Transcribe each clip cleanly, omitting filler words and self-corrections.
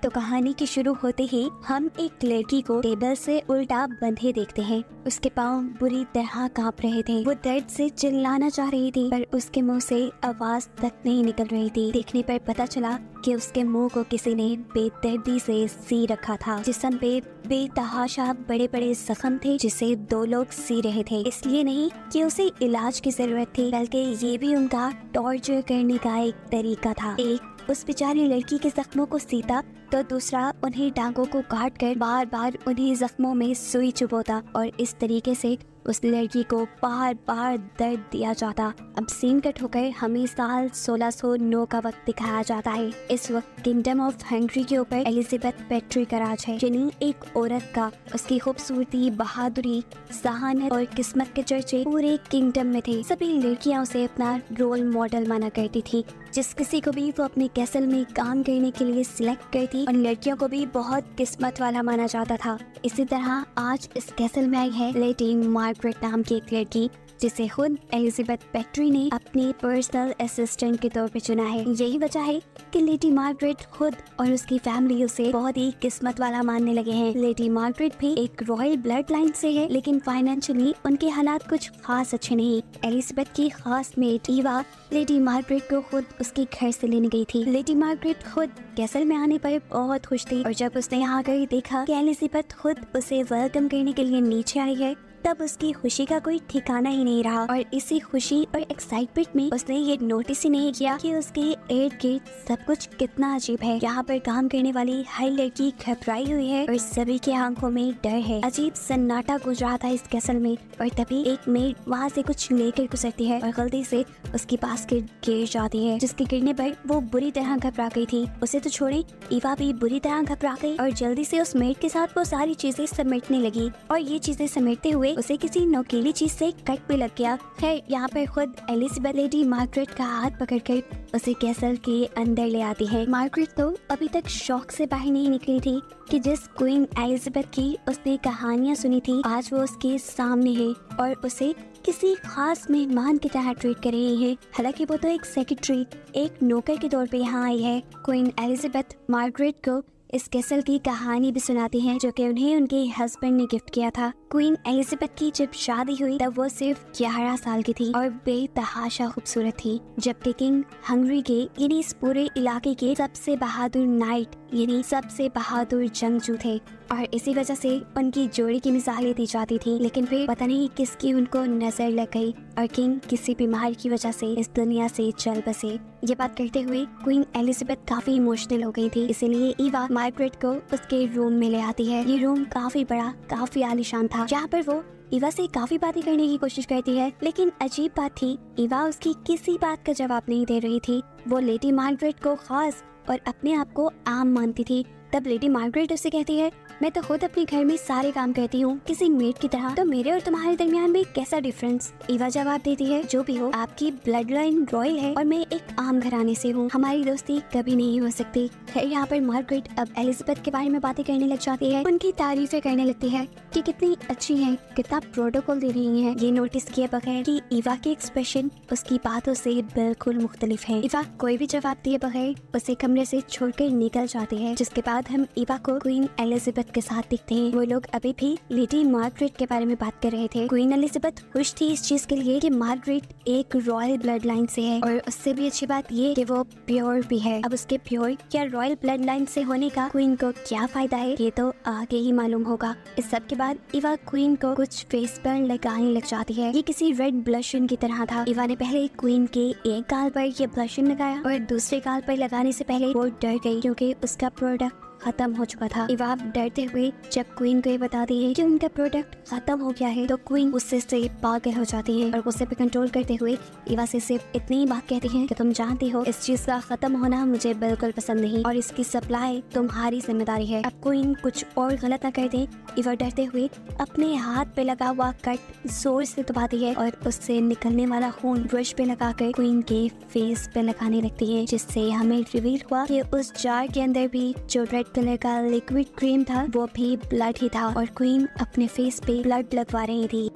तो कहानी के शुरू होते ही हम एक लड़की को टेबल से उल्टा बंधे देखते हैं। उसके पाँव बुरी तरह कांप रहे थे। वो दर्द से चिल्लाना चाह रही थी पर उसके मुंह से आवाज तक नहीं निकल रही थी। देखने पर पता चला कि उसके मुंह को किसी ने बेदर्दी से सी रखा था। जिस्म पे बेतहाशा बड़े बड़े जख्म थे जिसे दो लोग सी रहे थे। इसलिए नहीं कि उसे इलाज की जरूरत थी, बल्कि ये भी उनका टॉर्चर करने का एक तरीका था। एक उस बेचारी लड़की के जख्मों को सीता तो दूसरा उन्हें टांगों को काट कर बार बार उन्हीं जख्मों में सुई चुभोता और इस तरीके से उस लड़की को बार बार दर्द दिया जाता। अब सीन कट होकर हमें साल 1609 का वक्त दिखाया जाता है। इस वक्त किंगडम ऑफ हंगरी के ऊपर एलिजाबेथ पेट्री का राज है, जिन्हें एक औरत का उसकी खूबसूरती, बहादुरी, सहानत और किस्मत के चर्चे पूरे किंगडम में थे। सभी लड़कियां उसे अपना रोल मॉडल माना करती थी। जिस किसी को भी वो अपने कैसल में काम करने के लिए सिलेक्ट करती और लड़कियों को भी बहुत किस्मत वाला माना जाता था। इसी तरह आज इस कैसल में आई है लेडी मार्गरेट नाम की एक लड़की, जिसे खुद एलिजाबेथ पेट्री ने अपनी पर्सनल असिस्टेंट के तौर पे चुना है। यही वजह है कि लेडी मार्गरेट खुद और उसकी फैमिली उसे बहुत ही किस्मत वाला मानने लगे हैं। लेडी मार्गरेट भी एक रॉयल ब्लड लाइन से है, लेकिन फाइनेंशियली उनके हालात कुछ खास अच्छे नहीं। एलिजाबेथ की खास मेट ईवा लेडी मार्गरेट को खुद उसके घर से लेने गई थी। लेडी मार्गरेट खुद कैसल में आने पर बहुत खुश थी और जब उसने यहाँ कर देखा कि एलिजाबेथ खुद उसे वेलकम करने के लिए नीचे आई है, तब उसकी खुशी का कोई ठिकाना ही नहीं रहा। और इसी खुशी और एक्साइटमेंट में उसने ये नोटिस ही नहीं किया कि उसके इर्द गिर्द सब कुछ कितना अजीब है। यहाँ पर काम करने वाली हर लड़की घबराई हुई है और सभी के आंखों में डर है। अजीब सन्नाटा गुजर रहा था इस कैसल में और तभी एक मेड वहाँ से कुछ लेकर गुजरती है और गलती से उसकी बास्केट गिर जाती है, जिसके गिरने पर वो बुरी तरह घबरा गई थी। उसे तो छोड़े, ईवा भी बुरी तरह घबरा गई और जल्दी से उस मेड के साथ वो सारी चीजें समेटने लगी और ये चीजें समेटते हुए उसे किसी नोकीली चीज से कट भी लग गया। खैर यहाँ पर खुद एलिजाबेथ लेडी मार्गरेट का हाथ पकड़कर उसे कैसल के अंदर ले आती है। मार्गरेट तो अभी तक शौक से बाहर नहीं निकली थी कि जिस क्वीन एलिजाबेथ की उसने कहानियां सुनी थी आज वो उसके सामने है और उसे किसी खास मेहमान की तरह ट्रीट कर रही है। हालांकि वो तो एक सेक्रेटरी, एक नौकर के तौर पे यहाँ आई है। क्वीन एलिजाबेथ मार्गरेट को इस कैसल की कहानी भी सुनाती हैं जो कि उन्हें उनके हस्बैंड ने गिफ्ट किया था। क्वीन एलिजाबेथ की जब शादी हुई तब वो सिर्फ 11 साल की थी और बेतहाशा खूबसूरत थी, जबकि किंग हंगरी के यानी इस पूरे इलाके के सबसे बहादुर नाइट यानी सबसे बहादुर जंगजू थे और इसी वजह से उनकी जोड़ी की मिसाल दी जाती थी। लेकिन फिर पता नहीं किसकी उनको नजर लग गई और किंग किसी बीमारी की वजह से इस दुनिया से चल बसे। ये बात करते हुए क्वीन एलिजाबेथ काफी इमोशनल हो गई थी, इसीलिए ईवा मार्गरेट को उसके रूम में ले आती है। ये रूम काफी बड़ा, काफी आलीशान था, जहाँ पर वो ईवा से काफी बातें करने की कोशिश करती है। लेकिन अजीब बात थी, ईवा उसकी किसी बात का जवाब नहीं दे रही थी। वो लेडी मार्गरेट को खास और अपने आप को आम मानती थी। तब लेडी मार्गरेट उससे कहती है, मैं तो खुद अपने घर में सारे काम करती हूँ किसी मेड की तरह, तो मेरे और तुम्हारे दरमियान में कैसा डिफरेंस। ईवा जवाब देती है, जो भी हो, आपकी ब्लड लाइन रॉयल है और मैं एक आम घराने से हूँ, हमारी दोस्ती कभी नहीं हो सकती। यहाँ पर मार्गरेट अब एलिजाबेथ के बारे में बातें करने लग जाती है, उनकी तारीफें करने लगती है कि कितनी अच्छी है, कितना प्रोटोकॉल दे रही है। ये नोटिस किए बगैर कि ईवा के एक्सप्रेशन उसकी बातों से बिल्कुल मुख्तलिफ है। ईवा कोई भी जवाब दिए बगैर उसे कमरे से छोड़कर निकल जाती है, जिसके बाद हम ईवा को क्वीन एलिजाबेथ के साथ दिखते हैं। वो लोग अभी भी लेडी मार्गरेट के बारे में बात कर रहे थे। क्वीन एलिजाबेथ खुश थी इस चीज के लिए कि मार्गरेट एक रॉयल ब्लड लाइन से है और उससे भी अच्छी बात ये कि वो प्योर भी है। अब उसके प्योर या रॉयल ब्लड लाइन से होने का क्वीन को क्या फायदा है ये तो आगे ही मालूम होगा। इस सब के बाद ईवा क्वीन को कुछ फेस पर लगाने लग जाती है। ये किसी रेड ब्लशन की तरह था। ईवा ने पहले क्वीन के एक गाल पर ये ब्लशन लगाया और दूसरे गाल पर लगाने से पहले वो डर गई क्योंकि उसका प्रोडक्ट खत्म हो चुका था। ईवा डरते हुए जब क्वीन को ये बताती है कि उनका प्रोडक्ट खत्म हो गया है तो क्वीन गुस्से से पागल हो जाती है और गुस्से पे कंट्रोल करते हुए ईवा से सिर्फ इतनी ही बात कहती है कि तुम जानती हो इस चीज का खत्म होना मुझे बिल्कुल पसंद नहीं और इसकी सप्लाई तुम्हारी जिम्मेदारी है। अब क्वीन कुछ और गलत ना कर दे, ईवा डरते हुए अपने हाथ पे लगा हुआ कट जोर से दबाती है और उससे निकलने वाला खून ब्रश पे लगाकर क्वीन के फेस पे लगाने लगती है, जिससे हमें रिवील हुआ कि उस जार के अंदर भी जो रेड कलर का लिक्विड क्रीम था वो भी ब्लड ही था और क्वीन अपने फेस पे ब्लड लगवा रही थी।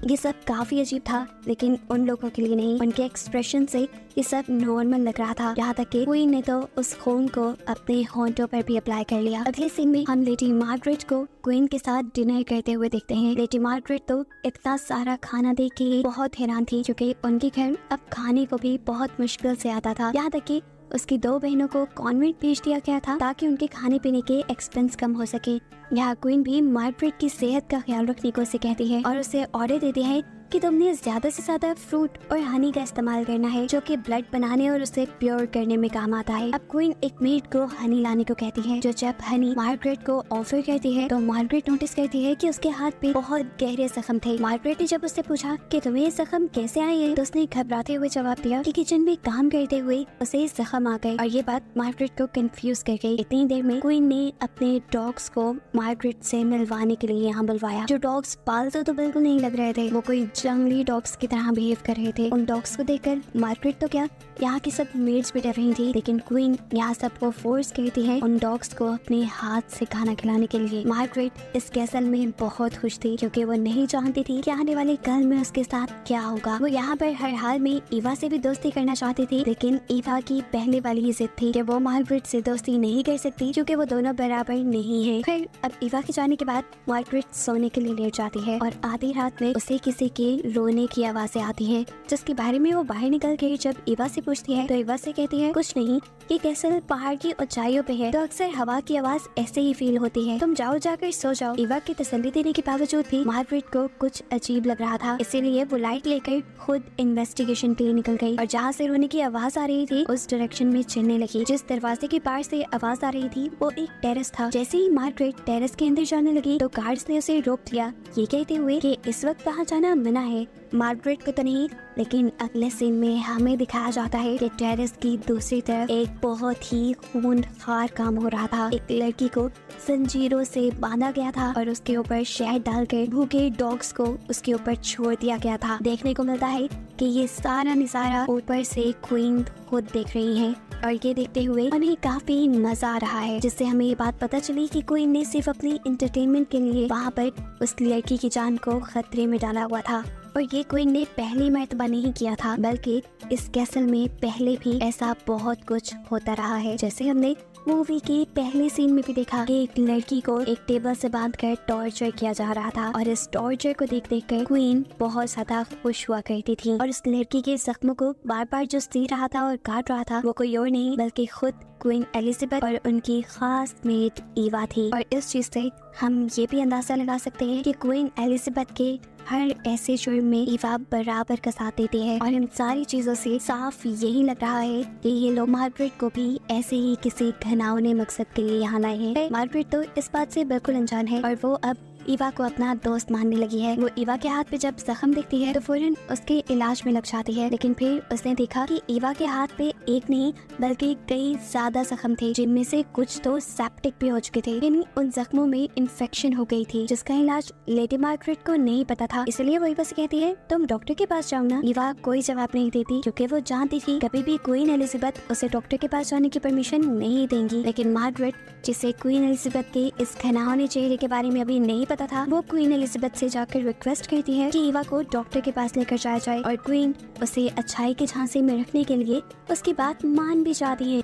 ये सब काफी अजीब था, लेकिन उन लोगों के लिए नहीं। उनके एक्सप्रेशन से ये सब नॉर्मल लग रहा था, यहाँ तक कि क्वीन ने तो उस खून को अपने होंठों पर भी अप्लाई कर लिया। अगले सीन में हम लेडी मार्गरेट को क्वीन के साथ डिनर करते हुए देखते हैं। लेडी मार्गरेट तो इतना सारा खाना देख के बहुत हैरान थी, क्योंकि उनके घर अब खाने को भी बहुत मुश्किल से आता था। यहाँ तक कि उसकी 2 बहनों को कॉन्वेंट भेज दिया गया था ताकि उनके खाने पीने के एक्सपेंस कम हो सके। यहाँ क्वीन भी मार्गरेट की सेहत का ख्याल रखने को उसे कहती है और उसे ऑर्डर देती है कि तुमने ज्यादा से ज्यादा फ्रूट और हनी का इस्तेमाल करना है, जो कि ब्लड बनाने और उसे प्योर करने में काम आता है। अब क्वीन एक मेड को हनी लाने को कहती है, जो जब हनी मार्गरेट को ऑफर करती है तो मार्गरेट नोटिस करती है कि उसके हाथ पे बहुत गहरे जख्म थे। मार्गरेट ने जब उससे पूछा कि तुम्हें ये जख्म कैसे आए हैं, तो उसने घबराते हुए जवाब दिया कि किचन में काम करते हुए उसे जख्म आ गए, और ये बात मार्गरेट को कंफ्यूज कर गई। इतनी देर में क्वीन ने अपने डॉग्स को मार्गरेट से मिलवाने के लिए यहाँ बुलवाया। जो डॉग्स पालतू तो बिल्कुल नहीं लग रहे थे, वो कोई जंगली डॉग्स की तरह बिहेव कर रहे थे। उन डॉग्स को देखकर मार्गरेट तो क्या, यहाँ की सब मेड्स भी डर रही थी, लेकिन क्वीन यहाँ सबको फोर्स करती है उन डॉग्स को अपने हाथ से खाना खिलाने के लिए। मार्गरेट इस कैसल में बहुत खुश थी, क्योंकि वो नहीं चाहती थी कि आने वाले कल में उसके साथ क्या होगा। वो यहाँ पर हर हाल में ईवा से भी दोस्ती करना चाहती थी, लेकिन ईवा की पहले वाली ही जिद थी कि वो मार्गरेट से दोस्ती नहीं कर सकती, क्योंकि वो दोनों बराबर नहीं है। फिर अब ईवा के जाने के बाद मार्गरेट सोने के लिए लेट जाती है, और आधी रात में उसे किसी के रोने की आवाजें आती हैं, जिसके बारे में वो बाहर निकल के जब ईवा से पूछती है तो ईवा से कहती है कुछ नहीं, ये कैसल पहाड़ की ऊंचाइयों पे है, तो अक्सर हवा की आवाज ऐसे ही फील होती है, तुम जाओ जाकर सो जाओ। ईवा की तसल्ली देने के बावजूद भी मार्गरेट को कुछ अजीब लग रहा था, इसीलिए वो लाइट लेकर खुद इन्वेस्टिगेशन के लिए निकल गई, और जहाँ से रोने की आवाज आ रही थी उस डायरेक्शन में चलने लगी। जिस दरवाजे के पार से आवाज आ रही थी वो एक टेरेस था। जैसे ही मार्गरेट टेरेस के अंदर जाने लगी तो गार्ड्स ने उसे रोक दिया, ये कहते हुए कि इस वक्त वहाँ जाना मना है। मार्गरेट को तो नहीं, लेकिन अगले सीन में हमें दिखाया जाता है कि टेरेस की दूसरी तरफ एक बहुत ही खूनखार काम हो रहा था। एक लड़की को जंजीरों से बांधा गया था और उसके ऊपर शहद डालकर भूखे डॉग्स को उसके ऊपर छोड़ दिया गया था। देखने को मिलता है कि ये सारा नजारा ऊपर से क्वीन खुद देख रही है, और ये देखते हुए उन्हें काफी मजा आ रहा है, जिससे हमें ये बात पता चली कि क्वीन ने सिर्फ अपनी एंटरटेनमेंट के लिए वहाँ पर उस लड़की की जान को खतरे में डाला हुआ था। और ये क्वीन ने पहली मर्तबा नहीं किया था, बल्कि इस कैसल में पहले भी ऐसा बहुत कुछ होता रहा है। जैसे हमने मूवी के पहले सीन में भी देखा कि एक लड़की को एक टेबल से बांधकर टॉर्चर किया जा रहा था, और इस टॉर्चर को देख देख कर क्वीन बहुत ज्यादा खुश हुआ करती थी। और इस लड़की के जख्मों को बार बार जो सी रहा था और काट रहा था वो कोई और नहीं बल्कि खुद क्वीन एलिजाबेथ और उनकी खास मेट ईवा थी। और इस चीज से हम ये भी अंदाजा लगा सकते हैं कि क्वीन एलिजाबेथ के हर ऐसे जुर्म में ईवा बराबर का साथ देती है, और इन सारी चीजों से साफ यही लग रहा है कि ये लोग मार्गरेट को भी ऐसे ही किसी घिनौने मकसद के लिए यहाँ लाए हैं। मार्गरेट तो इस बात से बिल्कुल अनजान है, और वो अब ईवा को अपना दोस्त मानने लगी है। वो ईवा के हाथ पे जब जख्म देखती है तो फौरन उसके इलाज में लग जाती है, लेकिन फिर उसने देखा कि ईवा के हाथ पे एक नहीं बल्कि कई ज्यादा जख्म थे, जिनमें से कुछ तो सेप्टिक भी हो चुके थे। यानी उन जख्मों में इन्फेक्शन हो गई थी, जिसका इलाज लेडी मार्गरेट को नहीं पता था। इसलिए वो ईवा से कहती है तुम डॉक्टर के पास जाओ ना। ईवा कोई जवाब नहीं देती, क्योंकि वो जानती थी कभी भी क्वीन एलिजाबेथ उसे डॉक्टर के पास जाने की परमिशन नहीं देंगी। लेकिन मार्गरेट, जिसे क्वीन एलिजाबेथ के इस घिनौने चेहरे के बारे में अभी नहीं पता था, वो क्वीन एलिजाबेथ से जाकर रिक्वेस्ट करती है कि ईवा को डॉक्टर के पास लेकर जाया जाए, और क्वीन उसे अच्छाई के झांसे में रखने के लिए उसकी बात मान भी जाती है।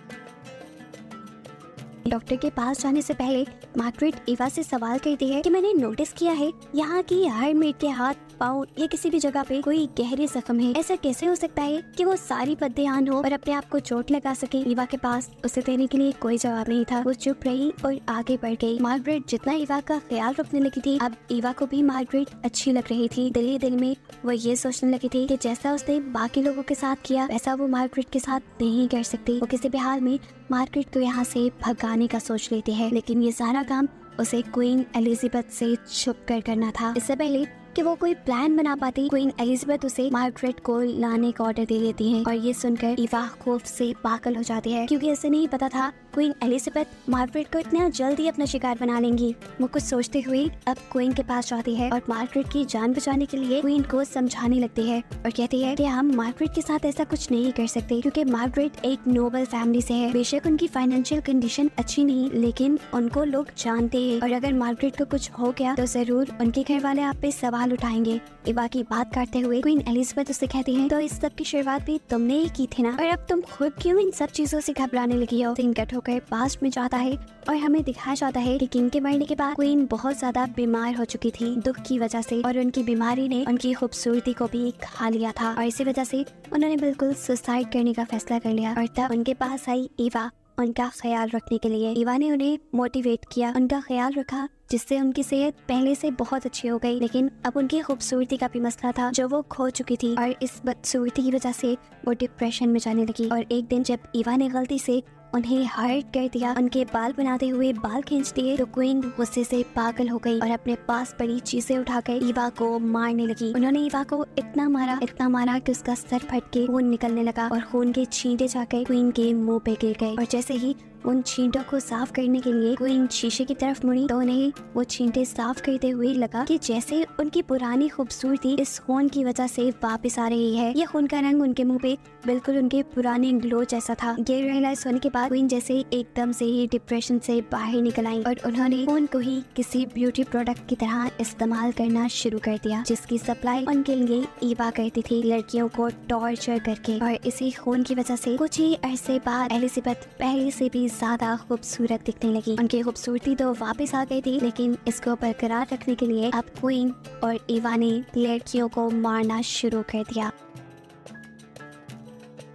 डॉक्टर के पास जाने से पहले मार्गरेट ईवा से सवाल करती है कि मैंने नोटिस किया है यहाँ की हर मेड के हाथ, पाँव या किसी भी जगह पे कोई गहरे जख्म है। ऐसा कैसे हो सकता है कि वो सारी बददेहान हो और अपने आप को चोट लगा सके? ईवा के पास उसे देने के लिए कोई जवाब नहीं था। वो चुप रही और आगे बढ़ गई। मार्गरेट जितना ईवा का ख्याल रखने लगी थी, अब ईवा को भी मार्गरेट अच्छी लग रही थी। दिल ही दिल में वो ये सोचने लगी थी कि जैसा उसने बाकी लोगों के साथ किया वैसा वो मार्गरेट के साथ नहीं कर सकती। वो किसी भी हाल में मार्गरेट को यहाँ से भगाने का सोच लेती है, लेकिन ये सारा काम उसे क्वीन एलिजाबेथ से छुप कर करना था। इससे पहले कि वो कोई प्लान बना पाती, क्वीन एलिजाबेथ उसे मार्गरेट को लाने का ऑर्डर दे देती है, और ये सुनकर ईवा खौफ से पागल हो जाती है, क्योंकि ऐसे नहीं पता था क्वीन एलिजाबेथ मार्गरेट को इतना जल्दी अपना शिकार बना लेंगी। वो कुछ सोचते हुए अब क्वीन के पास जाती है और मार्गरेट की जान बचाने के लिए क्वीन को समझाने लगती है, और कहती है कि हम मार्गरेट के साथ ऐसा कुछ नहीं कर सकते, क्योंकि मार्गरेट एक नोबल फैमिली से है। बेशक उनकी फाइनेंशियल कंडीशन अच्छी नहीं, लेकिन उनको लोग जानते हैं, और अगर मार्गरेट को कुछ हो गया तो जरूर उनके घर वाले आप पे सवाल सवाल उठाएंगे। इवा की बात करते हुए क्वीन एलिजाबेथ उससे कहती है, तो इस सब की शुरुआत भी तुमने ही की थी ना, और अब तुम खुद क्यों इन सब चीजों से घबराने लगी हो। सीन कट होकर पास्ट में जाता है और हमें दिखाया जाता है कि किंग के मरने के बाद क्वीन बहुत ज्यादा बीमार हो चुकी थी दुख की वजह से, और उनकी बीमारी ने उनकी खूबसूरती को भी खा लिया था, और इसी वजह से उन्होंने बिल्कुल सुसाइड करने का फैसला कर लिया। और तब उनके पास आई इवा उनका ख्याल रखने के लिए। इवा ने उन्हें मोटिवेट किया, उनका ख्याल रखा, जिससे उनकी सेहत पहले से बहुत अच्छी हो गई। लेकिन अब उनकी खूबसूरती का भी मसला था जो वो खो चुकी थी, और इस बदसूरती की वजह से वो डिप्रेशन में जाने लगी। और एक दिन जब इवा ने गलती से उन्हें हर्ट कर दिया, उनके बाल बनाते हुए बाल खींच दिए, तो क्वीन गुस्से से पागल हो गई और अपने पास पड़ी चीजें उठाकर इवा को मारने लगी। उन्होंने इवा को इतना मारा कि उसका सर फट के खून निकलने लगा, और खून के छींटे जाकर क्वीन के मुंह पे गिर गए। और जैसे ही उन छींटों को साफ करने के लिए क्वीन शीशे की तरफ मुड़ी, तो उन्हें वो छींटे साफ करते हुए लगा कि जैसे उनकी पुरानी खूबसूरती इस खून की वजह से वापस आ रही है। ये खून का रंग उनके मुंह पे बिल्कुल उनके पुराने ग्लो जैसा था। ये रियलाइज होने के बाद क्वीन जैसे एकदम से ही डिप्रेशन से बाहर निकल आई, और उन्होंने खून को ही किसी ब्यूटी प्रोडक्ट की तरह इस्तेमाल करना शुरू कर दिया, जिसकी सप्लाई उनके लिए इवा करती थी, लड़कियों को टॉर्चर करके। और इसी खून की वजह से कुछ ही अरसे बाद एलिजाबेथ पहले से भी ज्यादा खूबसूरत दिखने लगी। उनकी खूबसूरती तो वापस आ गई थी, लेकिन इसको बरकरार रखने के लिए अब क्वीन और इवा ने लड़कियों को मारना शुरू कर दिया।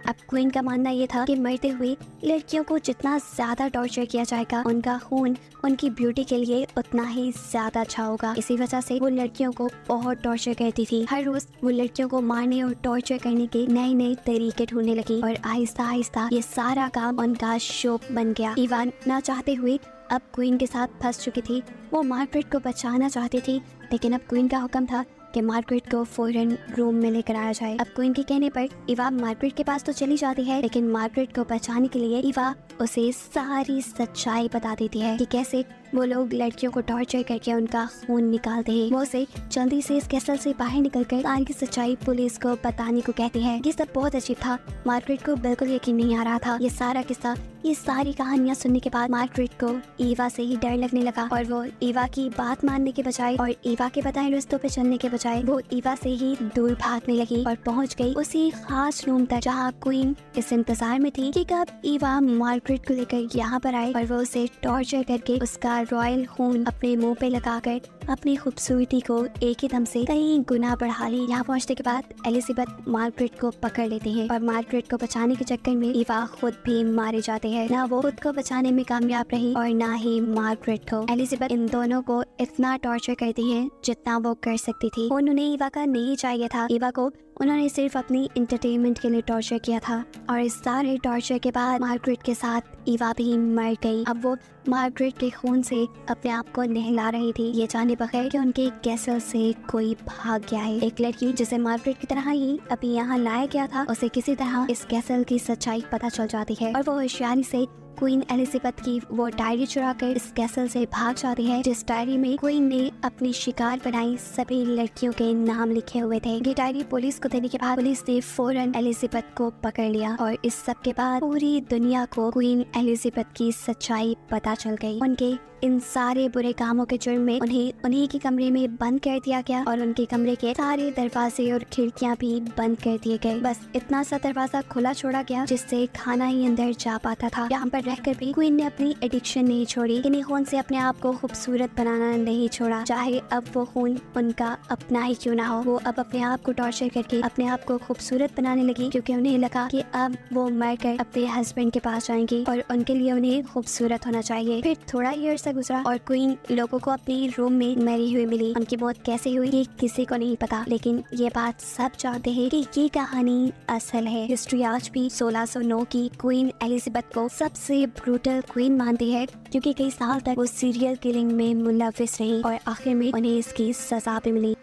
अब क्वीन का मानना ये था कि मरते हुए लड़कियों को जितना ज्यादा टॉर्चर किया जाएगा, उनका खून उनकी ब्यूटी के लिए उतना ही ज्यादा अच्छा होगा। इसी वजह से वो लड़कियों को बहुत टॉर्चर करती थी। हर रोज वो लड़कियों को मारने और टॉर्चर करने के नए नए तरीके ढूंढने लगी, और आहिस्ता आहिस्ता ये सारा काम उनका शो बन गया। इवा ना चाहते हुए अब क्वीन के साथ फंस चुकी थी। वो मार्गरेट को बचाना चाहती थी, लेकिन अब क्वीन का हुक्म था कि मार्गरेट को फौरन रूम में लेकर आया जाए। अब क्वीन के कहने पर इवा मार्गरेट के पास तो चली जाती है, लेकिन मार्गरेट को बचाने के लिए इवा उसे सारी सच्चाई बता देती है कि कैसे वो लोग लड़कियों को टॉर्चर करके उनका खून निकालते हैं। वो उसे जल्दी से इस कैसल से बाहर निकलकर सारी सच्चाई पुलिस को बताने को कहती है। ये सब बहुत अजीब था, मार्गरेट को बिल्कुल यकीन नहीं आ रहा था। ये सारा किस्सा, ये सारी कहानियाँ सुनने के बाद मार्गरेट को इवा से ही डर लगने लगा, और वो इवा की बात मानने के बजाय और इवा के बताए रास्तों पे चलने के बजाय वो इवा से ही दूर भागने लगी, और पहुंच गई उसी खास रूम तक जहाँ क्वीन इस इंतजार में थी कि कब इवा मार्गरेट को लेकर यहाँ पर आए, और वो उसे टॉर्चर करके उसका रॉयल खून अपने मुंह पे लगाकर अपनी खूबसूरती को एक ही दम से कई गुना बढ़ा ली। यहाँ पहुँचने के बाद एलिजाबेथ मार्गरेट को पकड़ लेते हैं, और मार्गरेट को बचाने के चक्कर में इवा खुद भी मारे जाते हैं। ना वो खुद को बचाने में कामयाब रही और ना ही मार्गरेट को। एलिजाबेथ इन दोनों को इतना टॉर्चर करती है जितना वो कर सकती थी। उन्होंने इवा का नहीं चाहिए था, इवा को उन्होंने सिर्फ अपनी इंटरटेनमेंट के लिए टॉर्चर किया था, और इस सारे टॉर्चर के बाद मार्गरेट के साथ इवा भी मर गई। अब वो मार्गरेट के खून से अपने आप को नहला रही थी, ये जाने बगैर कि उनके कैसल से कोई भाग गया है। एक लड़की जिसे मार्गरेट की तरह ही अभी यहाँ लाया गया था, उसे किसी तरह इस कैसल की सच्चाई पता चल जाती है, और वो होशियारी से क्वीन एलिजाबेथ की वो डायरी चुरा कर इस कैसल से भाग जाती है, जिस डायरी में क्वीन ने अपनी शिकार बनाई सभी लड़कियों के नाम लिखे हुए थे। ये डायरी पुलिस को देने के बाद पुलिस ने फौरन एलिजाबेथ को पकड़ लिया, और इस सब के बाद पूरी दुनिया को क्वीन एलिजाबेथ की सच्चाई पता चल गई। उनके इन सारे बुरे कामों के जुर्म में उन्हें उन्हीं के कमरे में बंद कर दिया गया, और उनके कमरे के सारे दरवाजे और खिड़कियां भी बंद कर दिए गए। बस इतना सा दरवाजा खुला छोड़ा गया जिससे खाना ही अंदर जा पाता था। यहाँ पर रहकर भी क्वीन ने अपनी एडिक्शन नहीं छोड़ी, इन्हीं खून से अपने आप को खूबसूरत बनाना नहीं छोड़ा। चाहे अब वो खून उनका अपना ही क्यों ना हो, वो अब अपने आप को टॉर्चर करके अपने आप को खूबसूरत बनाने लगी, क्योंकि उन्हें लगा कि अब वो मरकर अपने हस्बैंड के पास जाएंगी, और उनके लिए उन्हें खूबसूरत होना चाहिए। फिर थोड़ा ही अर्सा गुजरा और क्वीन लोगों को अपने रूम में मरी हुई मिली। उनकी मौत कैसे हुई ये किसी को नहीं पता, लेकिन ये बात सब जानते हैं कि ये कहानी असल है। हिस्ट्री आज भी 1609 की क्वीन एलिजाबेथ को सबसे ब्रूटल क्वीन मानती है, क्योंकि कई साल तक वो सीरियल किलिंग में मुलविस रही, और आखिर में उन्हें इसकी सजा भी मिली।